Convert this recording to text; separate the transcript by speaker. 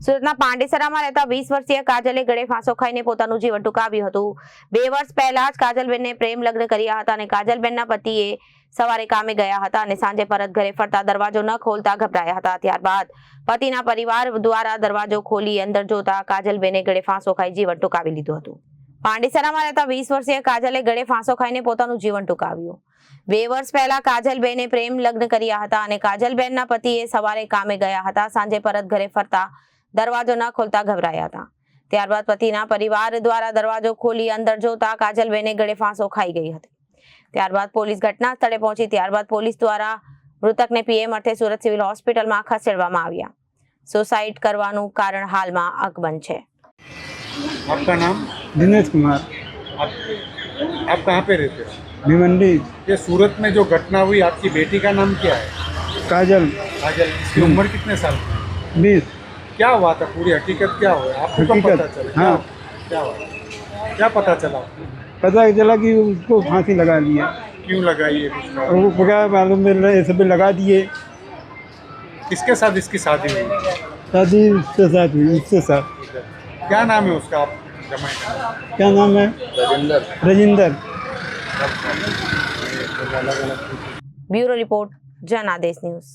Speaker 1: સુરતના પાંડેસરામાં રહેતા 20 વર્ષીય કાજલે ગળે ફાંસો ખાઈને પોતાનું જીવન ટૂંકાવ્યું હતું। 2 વર્ષ પહેલા જ કાજલબેનને પ્રેમ લગ્ન કર્યા હતા અને કાજલબેનના પતિએ સવારે કામે ગયા હતા અને સાંજે પરત ઘરે ફરતા દરવાજો ન ખોલતા ગભરાયા હતા। ત્યારબાદ પતિના પરિવાર દ્વારા દરવાજો ખોલી અંદર જોતા કાજલબેને ગળે ફાંસો ખાઈ જીવન ટૂંકાવી લીધું હતું। પાંડેસરામાં રહેતા 20 વર્ષીય કાજલે ગળે ફાંસો ખાઈને પોતાનું જીવન ટૂંકાવ્યું। 2 વર્ષ પહેલા કાજલબેને પ્રેમ લગ્ન કર્યા હતા અને કાજલબેનના પતિએ સવારે કામે ગયા હતા। સાંજે પરત ઘરે ફરતા દરવાજો ન ખોલતા ગભરાયા હતા। ત્યારબાદ પતિના પરિવાર દ્વારા દરવાજો ખોલી અંદર જોતા કાજલબેને ગળે ફાંસો ખાઈ ગઈ હતી। ત્યારબાદ પોલીસ ઘટના સ્થળે પહોંચી। ત્યારબાદ પોલીસ દ્વારા મૃતકને પીએમ અર્થે સુરત સિવિલ હોસ્પિટલમાં ખસેડવામાં આવ્યા। સુસાઇડ કરવાનું કારણ હાલમાં અકબંધ છે।
Speaker 2: आपका नाम?
Speaker 3: दिनेश कुमार।
Speaker 2: आप कहाँ पे रहते हो?
Speaker 3: भिवंडी।
Speaker 2: ये सूरत में जो घटना हुई, आपकी बेटी का नाम क्या है?
Speaker 3: काजल।
Speaker 2: काजल। इसकी उम्र कितने साल की?
Speaker 3: 20।
Speaker 2: क्या हुआ था? पूरी हकीकत क्या हुआ? आपको कब
Speaker 3: हकीकत?
Speaker 2: पता चला?
Speaker 3: हाँ।
Speaker 2: क्या हुआ? क्या पता चला आपको?
Speaker 3: पता चला कि उसको फांसी लगा दिया
Speaker 2: क्यों लगाई है कुछ?
Speaker 3: और वो क्या मालूम मिल सब लगा दिए।
Speaker 2: किसके साथ इसकी शादी हुई?
Speaker 3: शादी उसके साथ हुई, उसके साथ।
Speaker 2: क्या नाम है उसका? आप जमाई का?
Speaker 3: क्या नाम है? रजिंदर।
Speaker 1: ब्यूरो रिपोर्ट, जन आदेश न्यूज।